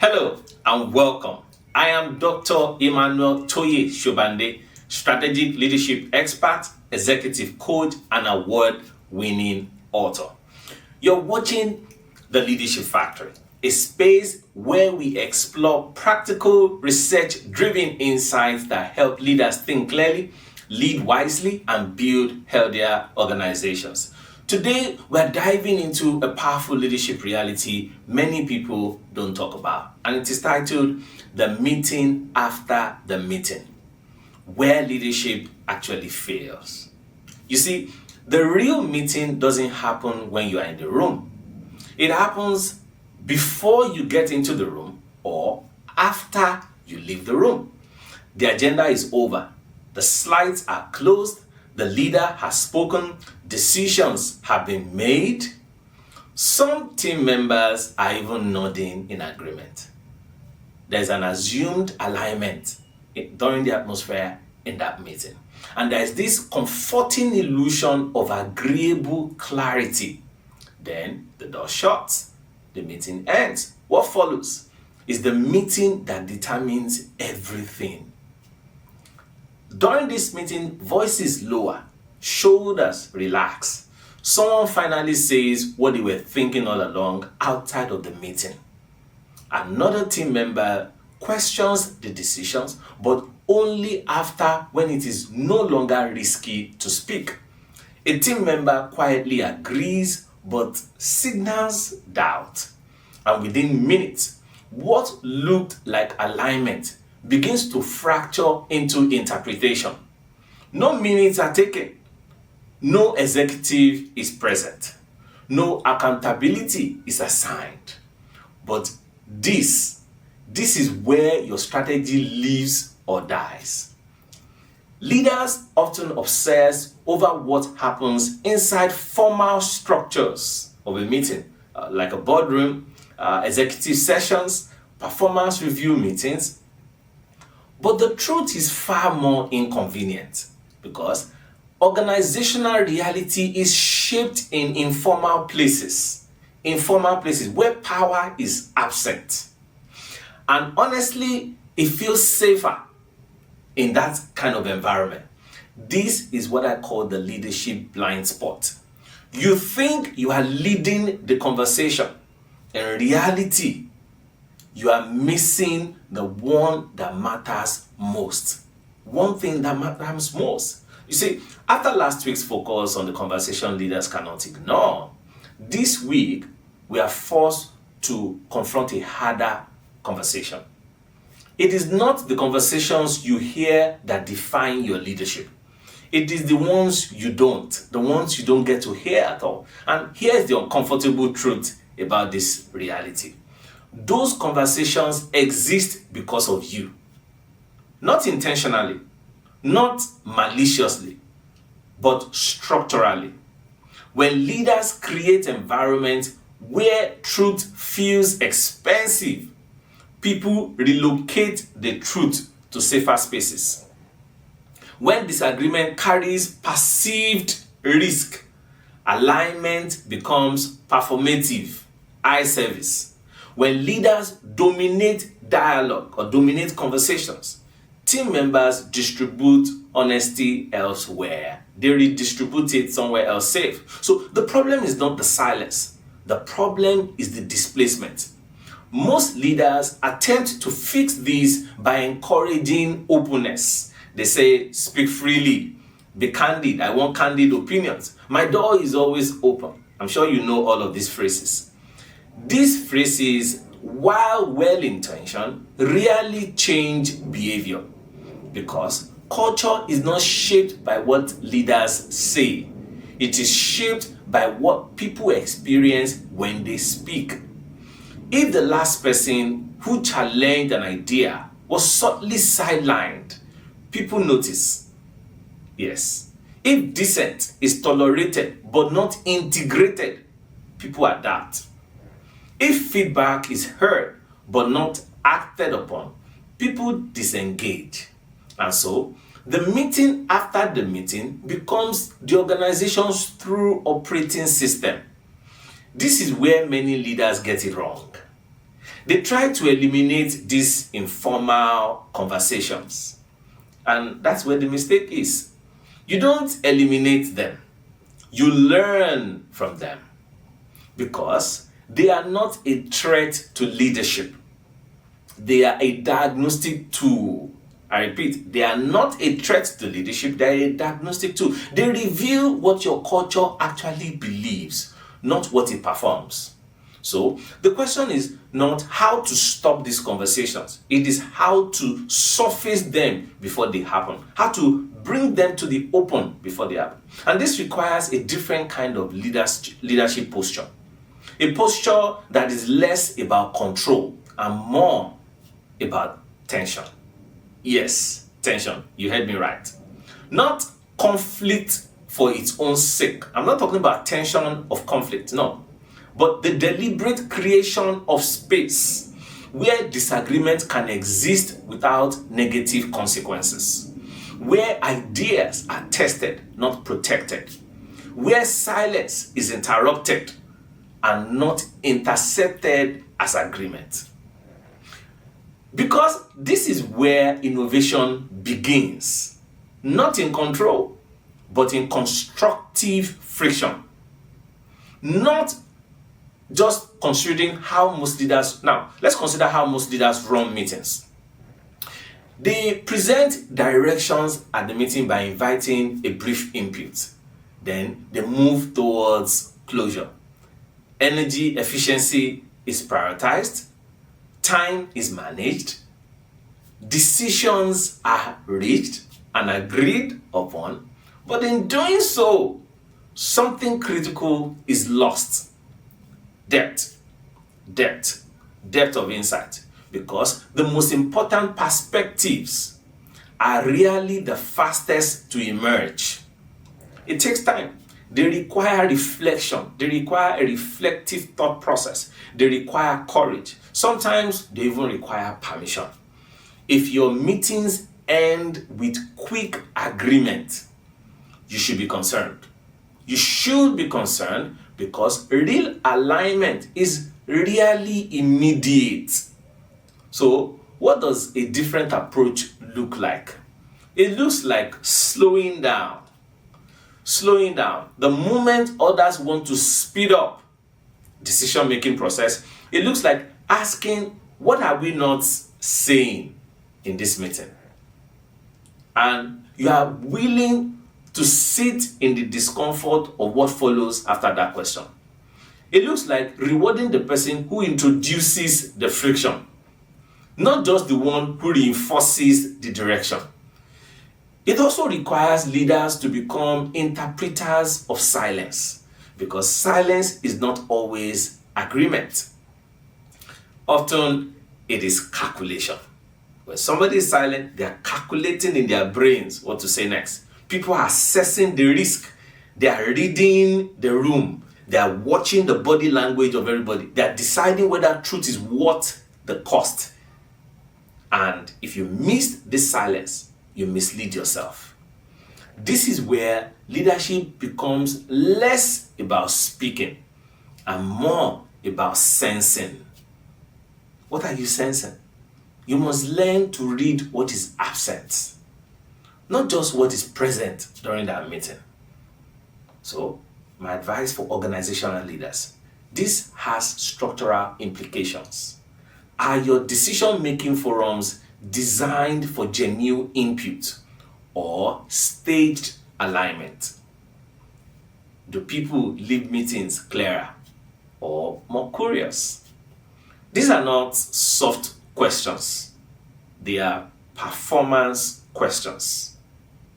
Hello and welcome. I am Dr. Emmanuel Toye Shobande, strategic leadership expert, executive coach, and award-winning author. You're watching The Leadership Factory, a space where we explore practical, research-driven insights that help leaders think clearly, lead wisely, and build healthier organizations. Today, we're diving into a powerful leadership reality many people don't talk about, and it is titled The Meeting After the Meeting, where leadership actually fails. You see, the real meeting doesn't happen when you are in the room. It happens before you get into the room or after you leave the room. The agenda is over. The slides are closed. The leader has spoken. Decisions have been made. Some team members are even nodding in agreement. There's an assumed alignment during the atmosphere in that meeting. And there's this comforting illusion of agreeable clarity. Then the door shuts. The meeting ends. What follows is the meeting that determines everything. During this meeting, voices lower, shoulders relax. Someone finally says what they were thinking all along outside of the meeting. Another team member questions the decisions, but only after when it is no longer risky to speak. A team member quietly agrees, but signals doubt. And within minutes, what looked like alignment begins to fracture into interpretation. No minutes are taken. No executive is present. No accountability is assigned. But this is where your strategy lives or dies. Leaders often obsess over what happens inside formal structures of a meeting, like a boardroom, executive sessions, performance review meetings. But the truth is far more inconvenient because organizational reality is shaped in informal places where power is absent. And honestly, it feels safer in that kind of environment. This is what I call the leadership blind spot. You think you are leading the conversation. In reality, you are missing the one that matters most. One thing that matters most. You see, after last week's focus on the conversation leaders cannot ignore, this week we are forced to confront a harder conversation. It is not the conversations you hear that define your leadership. It is the ones you don't get to hear at all. And here's the uncomfortable truth about this reality. Those conversations exist because of you. Not intentionally, not maliciously, but structurally. When leaders create environments where truth feels expensive, people relocate the truth to safer spaces. When disagreement carries perceived risk, alignment becomes performative, eye service. When leaders dominate dialogue or dominate conversations, team members distribute honesty elsewhere. They redistribute it somewhere else safe. So the problem is not the silence. The problem is the displacement. Most leaders attempt to fix this by encouraging openness. They say, speak freely, be candid. I want candid opinions. My door is always open. I'm sure you know all of these phrases. These phrases, while well-intentioned, rarely change behavior because culture is not shaped by what leaders say. It is shaped by what people experience when they speak. If the last person who challenged an idea was subtly sidelined, people notice. Yes. If dissent is tolerated but not integrated, people adapt. If feedback is heard but not acted upon, people disengage. And so, the meeting after the meeting becomes the organization's true operating system. This is where many leaders get it wrong. They try to eliminate these informal conversations. And that's where the mistake is. You don't eliminate them. You learn from them because they are not a threat to leadership. They are a diagnostic tool. I repeat, they are not a threat to leadership, they are a diagnostic tool. They reveal what your culture actually believes, not what it performs. So the question is not how to stop these conversations. It is how to surface them before they happen. How to bring them to the open before they happen. And this requires a different kind of leadership posture. A posture that is less about control and more about tension. Yes, tension. You heard me right. Not conflict for its own sake. I'm not talking about tension of conflict, no. But the deliberate creation of space where disagreement can exist without negative consequences, where ideas are tested, not protected, where silence is interrupted and not intercepted as agreement. Because this is where innovation begins, not in control, but in constructive friction. Not just considering how most leaders, now let's consider how most leaders run meetings. They present directions at the meeting by inviting a brief input. Then they move towards closure. Energy efficiency is prioritized. Time is managed. Decisions are reached and agreed upon. But in doing so, something critical is lost. Depth of insight, because the most important perspectives are really the fastest to emerge. It takes time. They require reflection. They require a reflective thought process. They require courage. Sometimes they even require permission. If your meetings end with quick agreement, you should be concerned. You should be concerned because real alignment is really immediate. So, what does a different approach look like? It looks like slowing down. Slowing down. The moment others want to speed up decision-making process, it looks like asking, what are we not saying in this meeting? And you are willing to sit in the discomfort of what follows after that question. It looks like rewarding the person who introduces the friction, not just the one who reinforces the direction. It also requires leaders to become interpreters of silence, because silence is not always agreement. Often it is calculation. When somebody is silent, they are calculating in their brains what to say next. People are assessing the risk. They are reading the room. They are watching the body language of everybody. They are deciding whether truth is worth the cost. And if you miss this silence, you mislead yourself. This is where leadership becomes less about speaking and more about sensing. What are you sensing? You must learn to read what is absent, not just what is present during that meeting. So, my advice for organizational leaders, this has structural implications. Are your decision-making forums designed for genuine input or staged alignment? Do people leave meetings clearer or more curious? These are not soft questions. They are performance questions.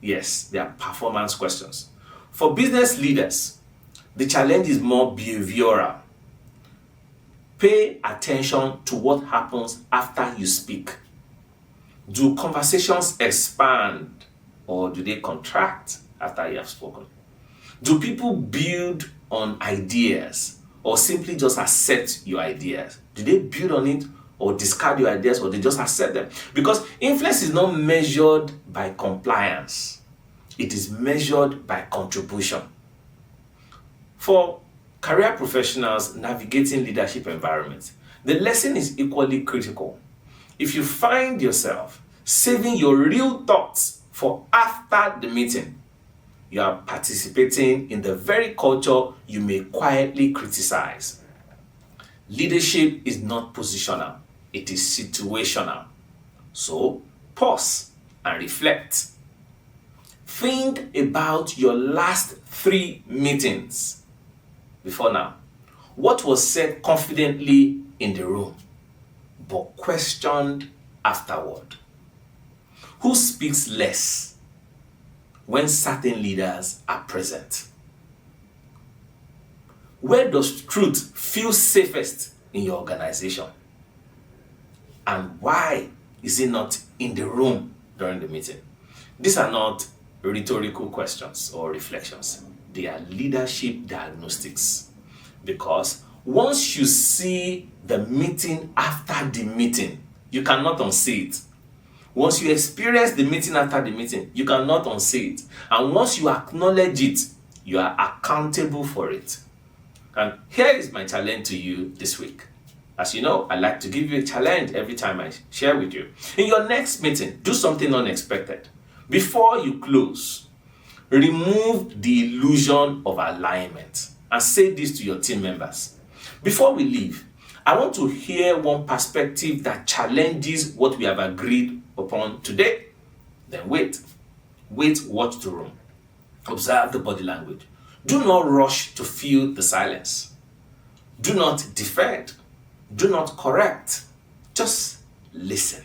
Yes, they are performance questions. For business leaders, the challenge is more behavioral. Pay attention to what happens after you speak. Do conversations expand or do they contract after you have spoken? Do people build on ideas or simply just accept your ideas? Do they build on it or discard your ideas, or they just accept them? Because influence is not measured by compliance. It is measured by contribution. For career professionals navigating leadership environments, The lesson is equally critical. If you find yourself saving your real thoughts for after the meeting, you are participating in the very culture you may quietly criticize. Leadership is not positional, it is situational. So, pause and reflect. Think about your last 3 meetings before now. What was said confidently in the room, but questioned afterward? Who speaks less when certain leaders are present? Where does truth feel safest in your organization? And why is it not in the room during the meeting? These are not rhetorical questions or reflections. They are leadership diagnostics. Because once you see the meeting after the meeting, you cannot unsee it. Once you experience the meeting after the meeting, you cannot unsee it. And once you acknowledge it, you are accountable for it. And here is my challenge to you this week. As you know, I like to give you a challenge every time I share with you. In your next meeting, do something unexpected. Before you close, remove the illusion of alignment and say this to your team members. Before we leave, I want to hear one perspective that challenges what we have agreed upon today. Then wait, watch the room. Observe the body language. Do not rush to fill the silence. Do not defend. Do not correct. Just listen.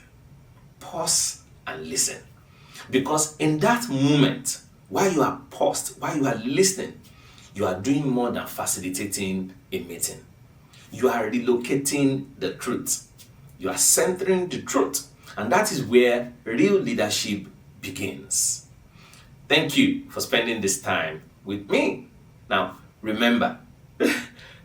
Pause and listen. Because in that moment, while you are paused, while you are listening, you are doing more than facilitating a meeting. You are relocating the truth. You are centering the truth. And that is where real leadership begins. Thank you for spending this time with me. Now, remember,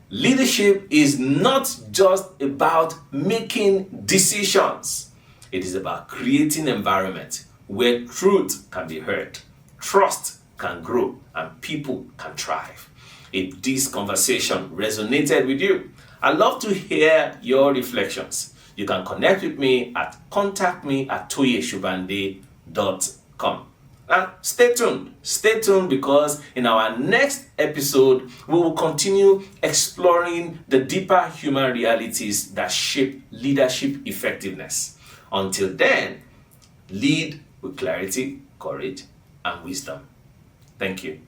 leadership is not just about making decisions. It is about creating an environment where truth can be heard, trust can grow, and people can thrive. If this conversation resonated with you, I'd love to hear your reflections. You can connect with me at contactme@toyeshubande.com. And stay tuned because in our next episode, we will continue exploring the deeper human realities that shape leadership effectiveness. Until then, lead with clarity, courage, and wisdom. Thank you.